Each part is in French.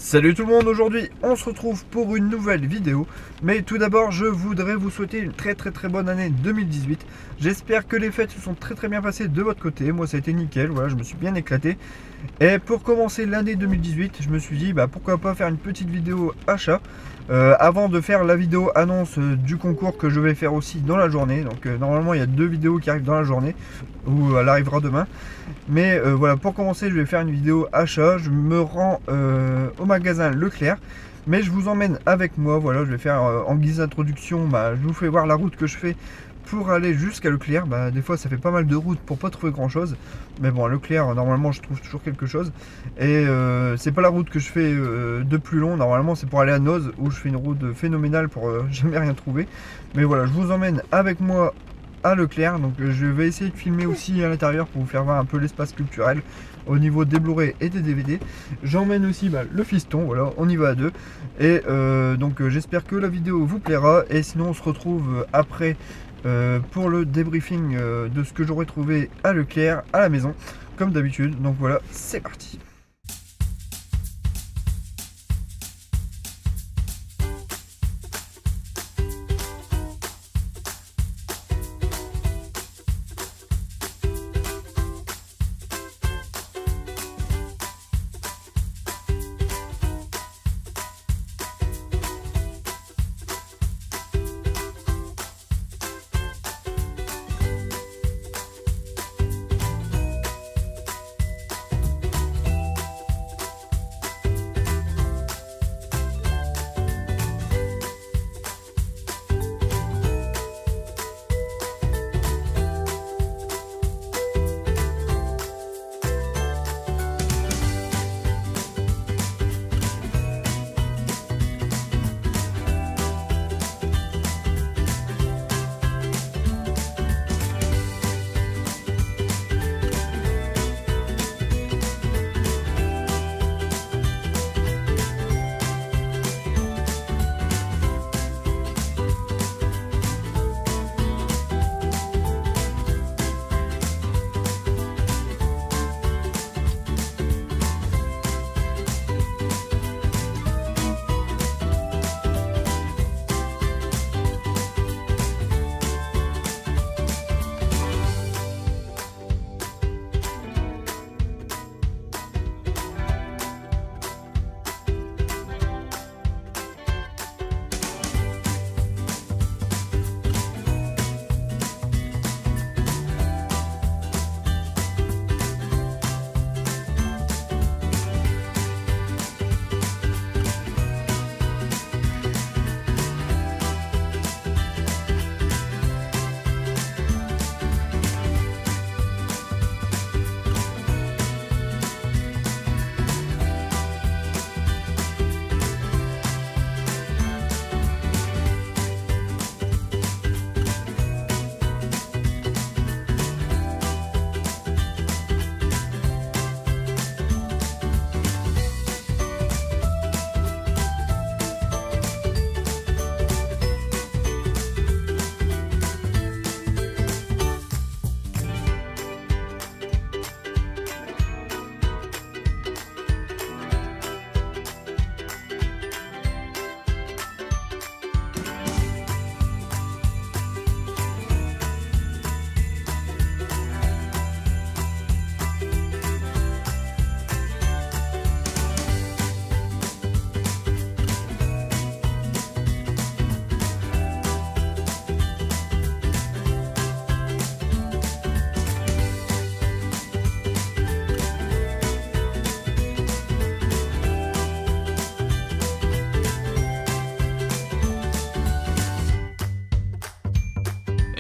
Salut tout le monde, aujourd'hui on se retrouve pour une nouvelle vidéo. Mais tout d'abord je voudrais vous souhaiter une très bonne année 2018. J'espère que les fêtes se sont très bien passées de votre côté. Moi ça a été nickel, voilà, je me suis bien éclaté. Et pour commencer l'année 2018, je me suis dit pourquoi pas faire une petite vidéo achat avant de faire la vidéo annonce du concours que je vais faire aussi dans la journée. Donc normalement il y a 2 vidéos qui arrivent dans la journée, ou elle arrivera demain. Mais voilà, pour commencer je vais faire une vidéo achat. Je me rends au magasin Leclerc, mais je vous emmène avec moi. Voilà, je vais faire en guise d'introduction, je vous fais voir la route que je fais pour aller jusqu'à Leclerc. Des fois ça fait pas mal de route pour pas trouver grand chose, mais bon, à Leclerc normalement je trouve toujours quelque chose. Et c'est pas la route que je fais de plus long, normalement c'est pour aller à Noz, où je fais une route phénoménale pour jamais rien trouver. Mais voilà, je vous emmène avec moi à Leclerc. Donc je vais essayer de filmer aussi à l'intérieur pour vous faire voir un peu l'espace culturel au niveau des Blu-ray et des DVD. J'emmène aussi le fiston, voilà, on y va à deux. Et donc j'espère que la vidéo vous plaira, et sinon on se retrouve après pour le débriefing de ce que j'aurais trouvé à Leclerc à la maison, comme d'habitude. Donc voilà, c'est parti.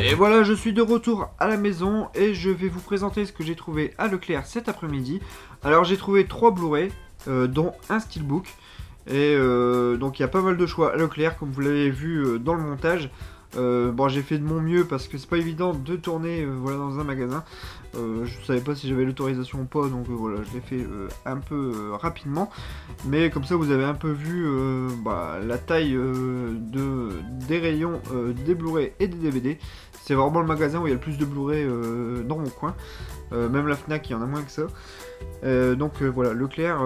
Et voilà, je suis de retour à la maison et je vais vous présenter ce que j'ai trouvé à Leclerc cet après-midi. Alors j'ai trouvé 3 Blu-ray, dont un Steelbook. Et donc il y a pas mal de choix à Leclerc, comme vous l'avez vu dans le montage. Bon, j'ai fait de mon mieux parce que c'est pas évident de tourner voilà, dans un magasin. Je savais pas si j'avais l'autorisation ou pas, donc voilà, je l'ai fait un peu rapidement. Mais comme ça vous avez un peu vu la taille des rayons des Blu-ray et des DVD. C'est vraiment le magasin où il y a le plus de Blu-ray dans mon coin. Même la Fnac, il y en a moins que ça. Donc voilà, Leclerc,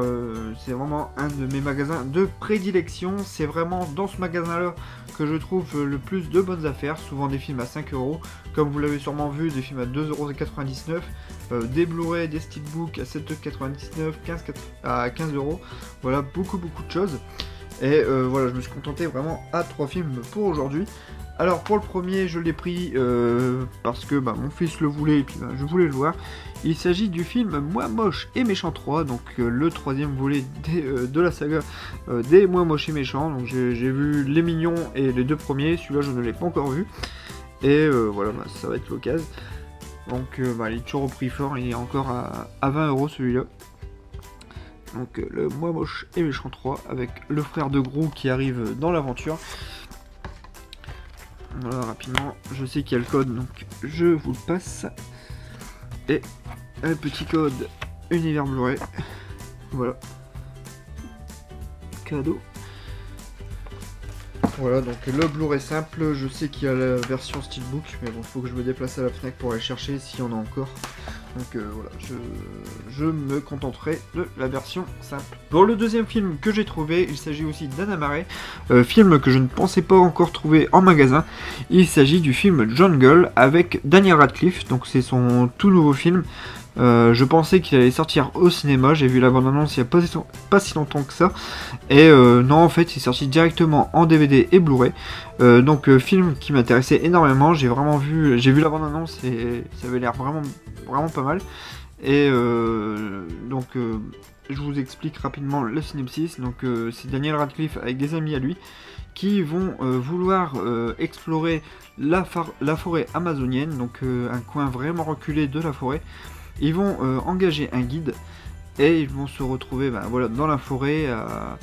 c'est vraiment un de mes magasins de prédilection. C'est vraiment dans ce magasin-là que je trouve le plus de bonnes affaires. Souvent des films à 5 euros, comme vous l'avez sûrement vu, des films à 2,99 €, des Blu-ray, des steelbooks à 7,99 €, à 15 euros. Voilà, beaucoup de choses. Et voilà, je me suis contenté vraiment à 3 films pour aujourd'hui. Alors pour le premier, je l'ai pris parce que mon fils le voulait et puis je voulais le voir. Il s'agit du film Moi Moche et Méchant 3, donc le troisième volet de la saga des Moi Moche et Méchant. Donc j'ai vu Les Mignons et les 2 premiers, celui-là je ne l'ai pas encore vu. Et voilà, ça va être l'occasion. Donc il est toujours au prix fort, il est encore à 20 € celui-là. Donc le Moi Moche et Méchant 3 avec le frère de Gros qui arrive dans l'aventure. Voilà, rapidement, je sais qu'il y a le code, donc je vous le passe. Et un petit code Univers Blu-ray. Voilà. Cadeau. Voilà, donc le Blu-ray simple, je sais qu'il y a la version Steelbook, mais bon, faut que je me déplace à la Fnac pour aller chercher s'il y en a encore. Donc voilà, je me contenterai de la version simple. Pour le deuxième film que j'ai trouvé, il s'agit aussi d'Anna Marais, film que je ne pensais pas encore trouver en magasin. Il s'agit du film Jungle avec Daniel Radcliffe, donc c'est son tout nouveau film. Je pensais qu'il allait sortir au cinéma, j'ai vu la bande-annonce il n'y a pas si longtemps que ça. Et non, en fait, il est sorti directement en DVD et Blu-ray. Donc film qui m'intéressait énormément, j'ai vu la bande-annonce et ça avait l'air vraiment pas mal. Et donc je vous explique rapidement le synopsis. Donc c'est Daniel Radcliffe avec des amis à lui qui vont vouloir explorer la forêt amazonienne, donc un coin vraiment reculé de la forêt. Ils vont engager un guide et ils vont se retrouver voilà, dans la forêt à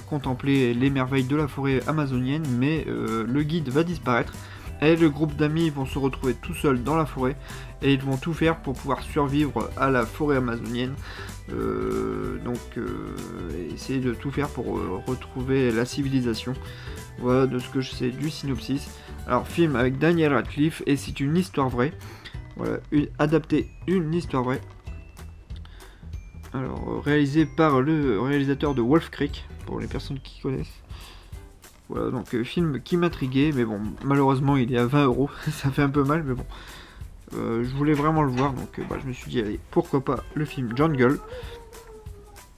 contempler les merveilles de la forêt amazonienne, mais le guide va disparaître et le groupe d'amis vont se retrouver tout seuls dans la forêt et ils vont tout faire pour pouvoir survivre à la forêt amazonienne. Essayer de tout faire pour retrouver la civilisation. Voilà de ce que je sais du synopsis. Alors film avec Daniel Radcliffe et c'est une histoire vraie. Voilà, adapté une histoire vraie. Alors, réalisé par le réalisateur de Wolf Creek, pour les personnes qui connaissent. Voilà, donc film qui m'intriguait, mais bon, malheureusement il est à 20 €, ça fait un peu mal, mais bon. Je voulais vraiment le voir, donc je me suis dit, allez, pourquoi pas le film Jungle.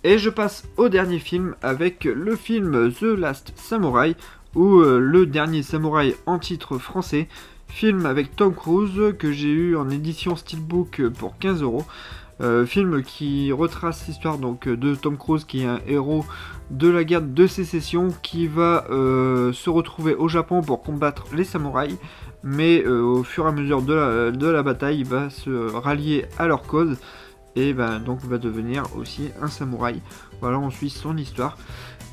Et je passe au dernier film avec le film The Last Samurai, ou le dernier samouraï en titre français. Film avec Tom Cruise que j'ai eu en édition Steelbook pour 15 €. Film qui retrace l'histoire donc de Tom Cruise qui est un héros de la guerre de sécession qui va se retrouver au Japon pour combattre les samouraïs, mais au fur et à mesure de la bataille il va se rallier à leur cause et donc va devenir aussi un samouraï. Voilà, on suit son histoire.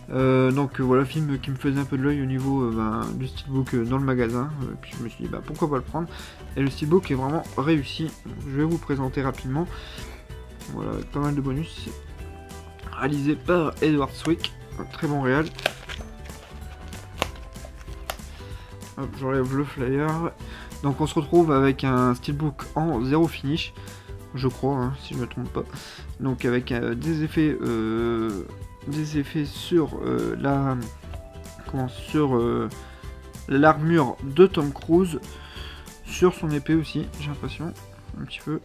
Donc voilà, film qui me faisait un peu de l'œil au niveau du steelbook dans le magasin, puis je me suis dit pourquoi pas le prendre, et le steelbook est vraiment réussi. Je vais vous présenter rapidement. Voilà, avec pas mal de bonus, réalisé par Edward Swick, un très bon réal. Hop, j'enlève le flyer. Donc on se retrouve avec un steelbook en 0 finish, je crois, si je me trompe pas. Donc avec des effets sur l'armure de Tom Cruise, sur son épée aussi, j'ai l'impression, un petit peu.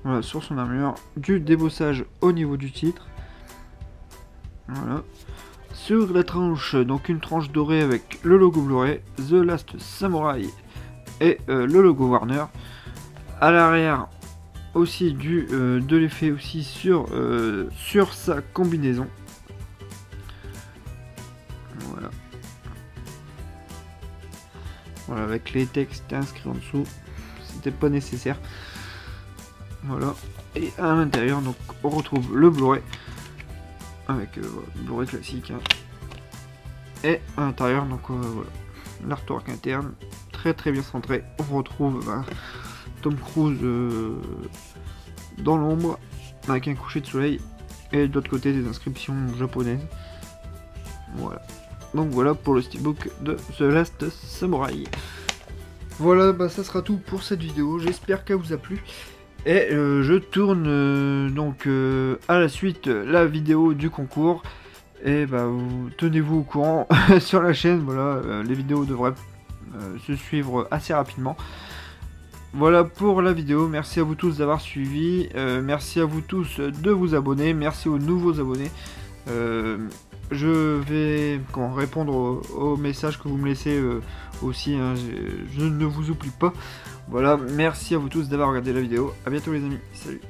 Voilà, sur son armure, du débossage au niveau du titre. Voilà. Sur la tranche, donc une tranche dorée avec le logo Blu-ray, The Last Samurai et le logo Warner. À l'arrière aussi de l'effet aussi sur sa combinaison. Voilà. Voilà, avec les textes inscrits en dessous, c'était pas nécessaire. Voilà, et à l'intérieur donc on retrouve le Blu-ray avec Blu-ray classique, et à l'intérieur donc voilà, l'artwork interne très bien centré. On retrouve Tom Cruise dans l'ombre avec un coucher de soleil et de l'autre côté des inscriptions japonaises. Voilà, donc voilà pour le steelbook de The Last Samurai. Voilà, bah ça sera tout pour cette vidéo, j'espère qu'elle vous a plu. Et je tourne donc à la suite la vidéo du concours. Et bah tenez-vous au courant sur la chaîne, voilà, les vidéos devraient se suivre assez rapidement. Voilà pour la vidéo, merci à vous tous d'avoir suivi, merci à vous tous de vous abonner, merci aux nouveaux abonnés. Je vais répondre aux messages que vous me laissez aussi, hein, je ne vous oublie pas. Voilà, merci à vous tous d'avoir regardé la vidéo, à bientôt les amis, salut.